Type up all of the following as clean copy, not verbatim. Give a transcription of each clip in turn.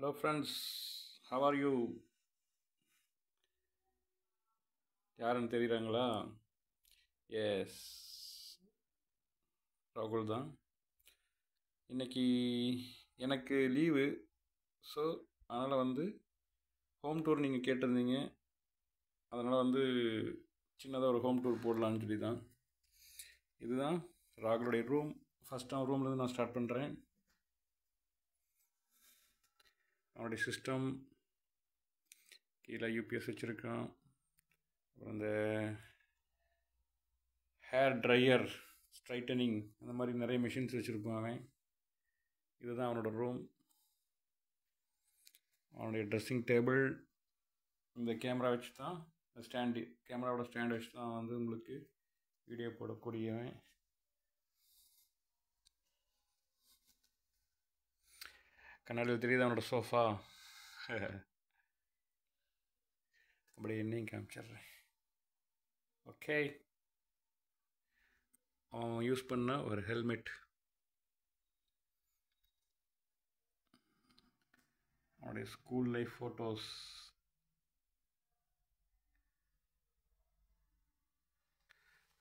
Hello friends, how are you? யாருன்னு தெரியுறாங்களா? S, ராகுல் தான். இன்றைக்கி எனக்கு லீவு. ஸோ அதனால் ஹோம் டூர் நீங்கள் கேட்டிருந்தீங்க. அதனால் சின்னதாக ஒரு ஹோம் டூர் போடலான்னு சொல்லி தான். இதுதான் ராகுலுடைய ரூம். ஃபஸ்ட் ரூம்லேருந்து நான் ஸ்டார்ட் பண்ணுறேன். அவனுடைய சிஸ்டம் கீழே யூபிஎஸ் வச்சுருக்கான். அப்புறம் இந்த ஹேர் ட்ரையர், ஸ்ட்ரைட்டனிங், அந்த மாதிரி நிறைய மிஷின்ஸ் வச்சுருப்பான் அவன். இதுதான் அவனோட ரூம். அவனுடைய ட்ரெஸ்ஸிங் டேபிள், இந்த கேமரா வச்சு தான், இந்த கேமராவோட ஸ்டாண்ட் வச்சு தான் உங்களுக்கு வீடியோ போடக்கூடியவன். கண்ணாடியில் தெரியுது அவனோட சோஃபா. அப்படி என்னையும் காமிச்சிட்றேன். ஓகே, அவன் யூஸ் பண்ண ஒரு ஹெல்மெட், அவனுடைய ஸ்கூல் லைஃப் ஃபோட்டோஸ்,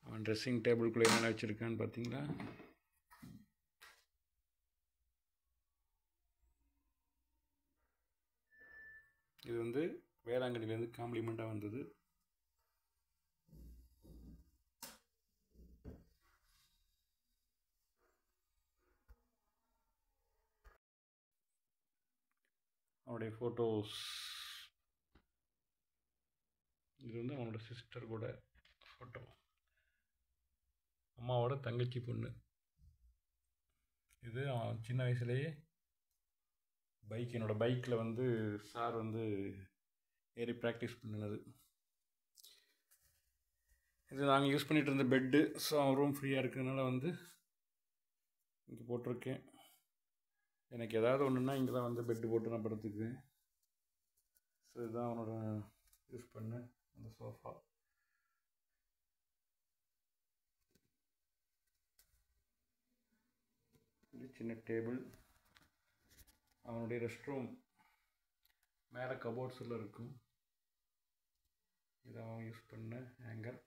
அவன் ட்ரெஸ்ஸிங் டேபிளுக்குள்ளே என்ன வச்சுருக்கான்னு பார்த்தீங்களா? இது வேளாங்கண்ணிலேருந்து காம்ப்ளிமெண்ட்டாக வந்தது. அவனுடைய ஃபோட்டோஸ். இது அவனோட சிஸ்டர் கூட ஃபோட்டோ, அம்மாவோட தங்கச்சி பொண்ணு. இது அவன் சின்ன வயசுலேயே என்னோடய பைக்கில் சார் ஏறி ப்ராக்டிஸ் பண்ணினது. இது நாங்கள் யூஸ் பண்ணிகிட்டு இருந்த பெட்டு. ஸோ அவன் ரூம் ஃப்ரீயாக இருக்கிறதுனால இங்கே போட்டிருக்கேன். எனக்கு ஏதாவது ஒன்றுன்னா இங்கே தான் பெட்டு போட்டு நான் படுத்துக்குவேன். ஸோ இதுதான் அவனோட யூஸ் பண்ண அந்த சோஃபா. இது சின்ன டேபிள். அவனுடைய ரெஸ்ட் ரூம் மேலே கபோர்ட்ஸில் இருக்கும். இதை அவன் யூஸ் பண்ண ஹேங்கர்.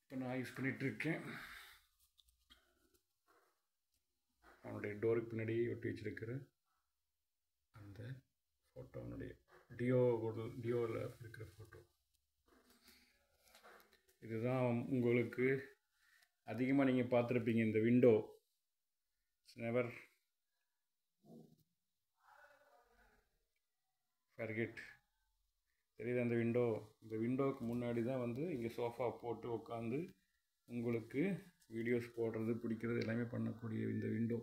இப்போ நான் யூஸ் பண்ணிகிட்ருக்கேன். அவனுடைய டோருக்கு பின்னாடி ஒட்டி வச்சுருக்கிற அந்த ஃபோட்டோ, அவனுடைய டியோவில் இருக்கிற ஃபோட்டோ. இதுதான் உங்களுக்கு அதிகமாக நீங்கள் பார்த்துருப்பீங்க, இந்த விண்டோ. It's never forget. தெரியுது அந்த விண்டோ? இந்த விண்டோவுக்கு முன்னாடி தான் இங்கே சோஃபா போட்டு உட்காந்து உங்களுக்கு வீடியோஸ் போடுறது, பிடிக்கிறது எல்லாமே பண்ணக்கூடிய இந்த விண்டோ.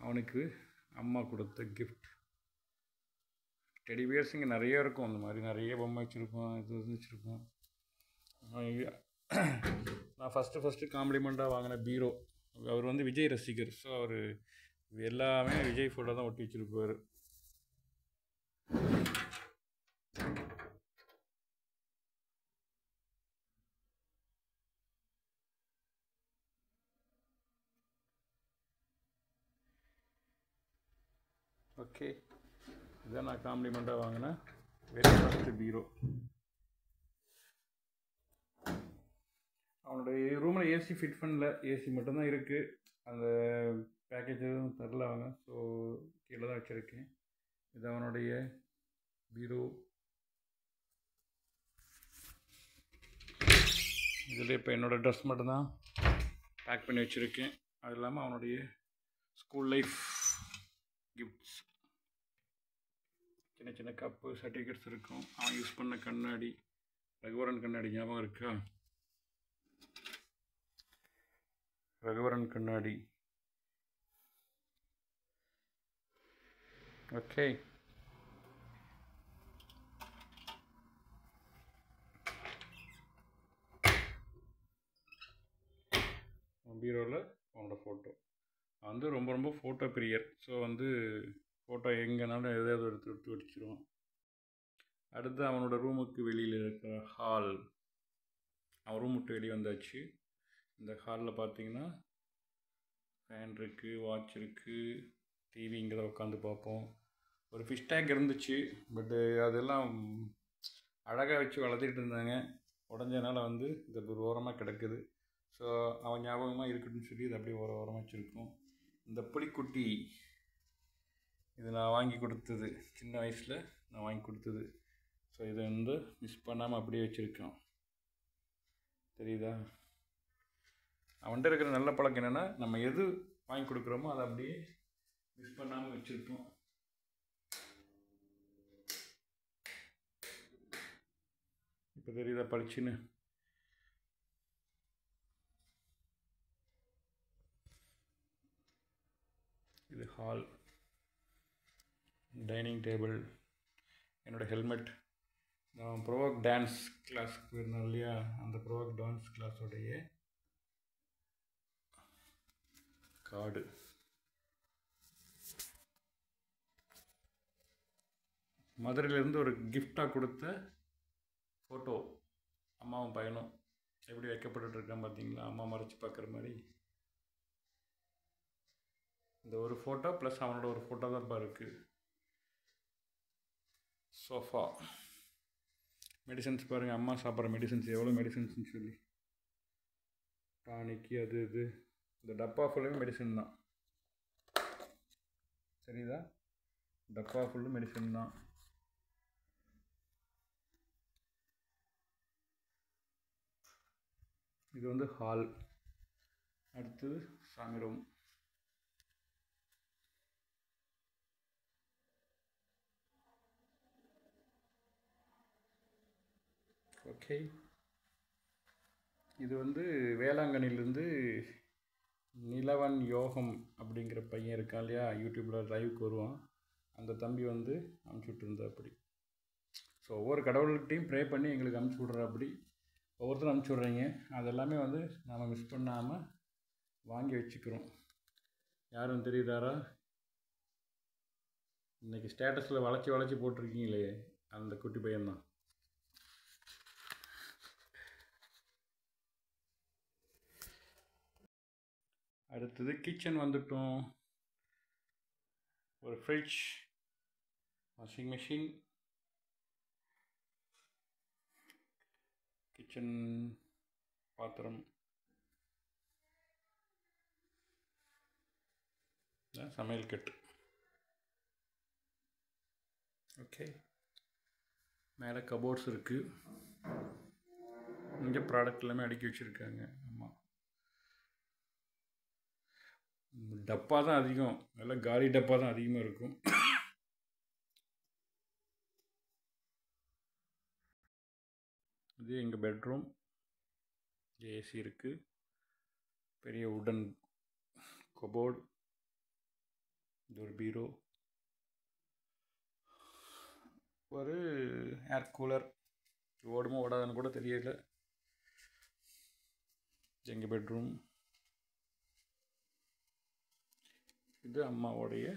அவனுக்கு அம்மா கொடுத்த கிஃப்ட். டெடி பியர்ஸ் இங்கே நிறைய இருக்கும். அந்த மாதிரி நிறைய பொம்மை வச்சுருப்பான், இது வச்சுருப்பான். நான் ஃபஸ்ட்டு காம்ப்ளிமெண்ட்டாக வாங்கின பீரோ. அவர் விஜய் ரசிகர். ஸோ அவர் எல்லாமே விஜய் ஃபோட்டோ தான் ஒட்டி வச்சுருப்பார். ஓகே, இதுதான் நான் காம்ப்ளிமெண்ட்டாக வாங்கினேன் வெரி ஃபஸ்ட்டு பீரோ. அவனுடைய ரூமில் ஏசி ஃபிட் பண்ணல, ஏசி மட்டும்தான் இருக்குது. அந்த பேக்கேஜ் எதுவும் தரல அவங்க. ஸோ கீழே தான் வச்சுருக்கேன். இது அவனுடைய பீரோ. இதில் இப்போ என்னோடய ட்ரெஸ் மட்டும்தான் பேக் பண்ணி வச்சுருக்கேன். அது இல்லாமல் அவனுடைய ஸ்கூல் லைஃப் கிஃப்ட்ஸ், சின்ன சின்ன கப்பு, சர்டிஃபிகேட்ஸ் இருக்கும். அவன் யூஸ் பண்ண கண்ணாடி, ரகுவரன் கண்ணாடி ஞாபகம் இருக்கா? ரகுவரன் கண்ணாடி. ஓகே, பீரோவில் அவனோட ஃபோட்டோ. ரொம்ப ஃபோட்டோ பிரியர். ஸோ ஃபோட்டோ எங்கேனாலும் எதாவது எடுத்து வச்சுருவான். அடுத்து அவனோட ரூமுக்கு வெளியில் இருக்கிற ஹால். அவன் ரூம் விட்டு வெளியே வந்தாச்சு. இந்த ஹாலில் பார்த்தீங்கன்னா ஃபேன் இருக்குது, வாட்ச் இருக்குது, டிவி இங்கே தான் உட்காந்து பார்ப்போம். ஒரு ஃபிஷ் டேங்க் இருந்துச்சு, பட்டு அதெல்லாம் அழகாக வச்சு வளர்த்திட்டு இருந்தாங்க. உடஞ்சதுனால வந்து இது ஒரு ஓரமாக கிடக்குது. ஸோ அவன் ஞாபகமாக இருக்கட்டும்னு சொல்லி இது அப்படியே ஓரமாக வச்சுருக்கோம். இந்த புலிக்குட்டி இது நான் வாங்கி கொடுத்தது, சின்ன வயசில் நான் வாங்கி கொடுத்தது. ஸோ இதை வந்து மிஸ் பண்ணாமல் அப்படியே வச்சுருக்கோம். தெரியுதா? அவன்கிட்ட இருக்கிற நல்ல பழக்கம் என்னென்னா, நம்ம எது வாங்கி கொடுக்குறோமோ அதை அப்படியே மிஸ் பண்ணாமல் வச்சுருப்போம். இப்போ தெரியுதா பளிச்சுன்னு? இது ஹால், டைனிங் டேபிள், என்னோடய ஹெல்மெட். நான் ப்ரோவோக் டான்ஸ் கிளாஸுக்கு போயிருந்தேன் இல்லையா, அந்த ப்ரோவோக் டான்ஸ் கிளாஸோடைய கார்டு. மதுரையிலேருந்து ஒரு கிஃப்டாக கொடுத்த ஃபோட்டோ, அம்மாவும் பையனும் எப்படி வைக்கப்பட்டுருக்கான் பார்த்தீங்களா, அம்மா மறைச்சி பார்க்குற மாதிரி. இந்த ஒரு ஃபோட்டோ ப்ளஸ் அவனோட ஒரு ஃபோட்டோ தான் இருக்குது. சோஃபா, மெடிசன்ஸ் பாருங்கள், அம்மா சாப்பிட்ற மெடிசன்ஸ் எவ்வளோ மெடிசன்ஸ்னு சொல்லி, டானிக்கு அது இது. இந்த டப்பா ஃபுல்லுமே மெடிசன் தான். சரிதா? டப்பா ஃபுல்லு மெடிசன் தான். இது வந்து ஹால். அடுத்தது சாமி ரூம். ஓகே, இது வந்து வேளாங்கண்ணிலேருந்து நிலவன் யோகம் அப்படிங்கிற பையன் இருக்கான் இல்லையா, யூடியூப்பில் லைவுக்கு வருவான். அந்த தம்பி வந்து அனுப்பிச்சுட்ருந்தா அப்படி. ஸோ ஒவ்வொரு கடவுள்கிட்டையும் ப்ரே பண்ணி எங்களுக்கு அனுப்பிச்சி விட்றா அப்படி. ஒவ்வொருத்தரும் அனுப்பிச்சி விட்றீங்க, அதெல்லாமே வந்து நாம் மிஸ் பண்ணாமல் வாங்கி வச்சுக்கிறோம். யாரும் தெரியுதாரா? இன்றைக்கி ஸ்டேட்டஸில் வளைச்சி போட்டிருக்கீங்களே, அந்த குட்டி பையன்தான். அடுத்தது கிச்சன் வந்துட்டோம். ஒரு ஃப்ரிட்ஜ், வாஷிங் மிஷின், கிச்சன் பாத்திரம், சமையல் கட்டு. ஓகே, மேலே கபோர்ட்ஸ் இருக்குது. இங்கே ப்ராடக்ட் எல்லாமே அடுக்கி வச்சுருக்காங்க. ஆமாம், டப்பா தான் அதிகம், எல்லாம் காலி டப்பா தான் அதிகமாக இருக்கும். இது எங்கள் பெட்ரூம். ஏசி இருக்குது, பெரிய உடன் கபோர்டு, இது ஒரு பீரோ, ஒரு ஏர் கூலர். ஓடுமோ ஓடாதுன்னு கூட தெரியல. எங்கள் பெட்ரூம். இது அம்மாவோடைய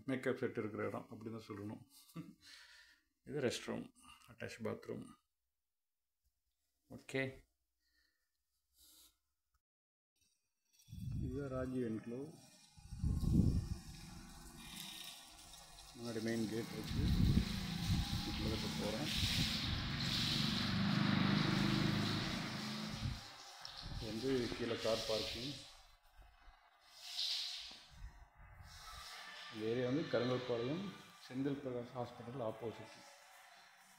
மேக்கப் செட் இருக்கிற இடம் அப்படி தான் சொல்லணும். இது rest room, attach bathroom. Okay, இது ராஜீவ் என்க்ளோவ். முன்னாடி மெயின் கேட் இருக்குது, இப்போ போகிறேன். இது வந்து கீழே கார் பார்க்கிங். இந்த ஏரியா வந்து Karungalpalayam Senthil Prakash hospital opposite.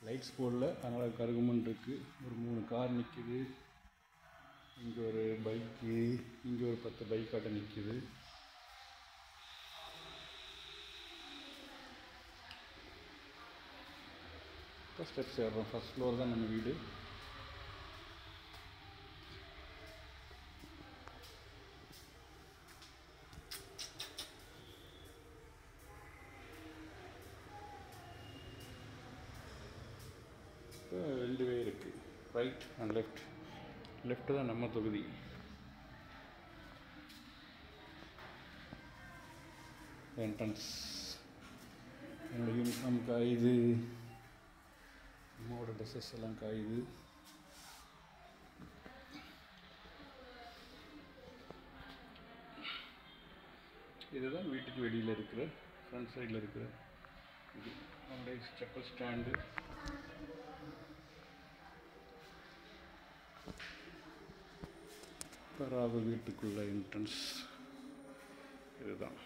Lights போடல, அதனால் கருகுமன் இருக்குது. ஒரு 3 கார் நிற்கிது. இங்கே ஒரு பைக்கு, இங்கே ஒரு 10 பைக் ஆட்ட நிற்கிது. இப்போ ஸ்டெப்ஸ் ஏறுறோம். ஃபஸ்ட் ஃப்ளோர் தான் நம்ம வீடு. இப்போ 2 வே இருக்குது, ரைட் அண்ட் லெஃப்ட். லெஃப்ட்டு தான் நம்ம தொகுதி. என்ட்ரன்ஸ். என்னோடய யூனிஃபார்ம் காயுது, அம்மாவோட ட்ரெஸ்ஸஸ் எல்லாம் காயுது. இதுதான் வீட்டுக்கு வெளியில் இருக்கிற ஃப்ரண்ட் சைடில் இருக்கிற இது நம்முடைய செப்பல் ஸ்டாண்டு. பராவு வீட்டுக்குள்ள என்ட்ரன்ஸ் இதுதான்.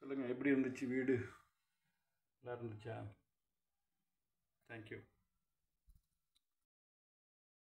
சொல்லுங்கள், எப்படி இருந்துச்சு வீடு? நல்லா இருந்துச்சா? தேங்க்யூ.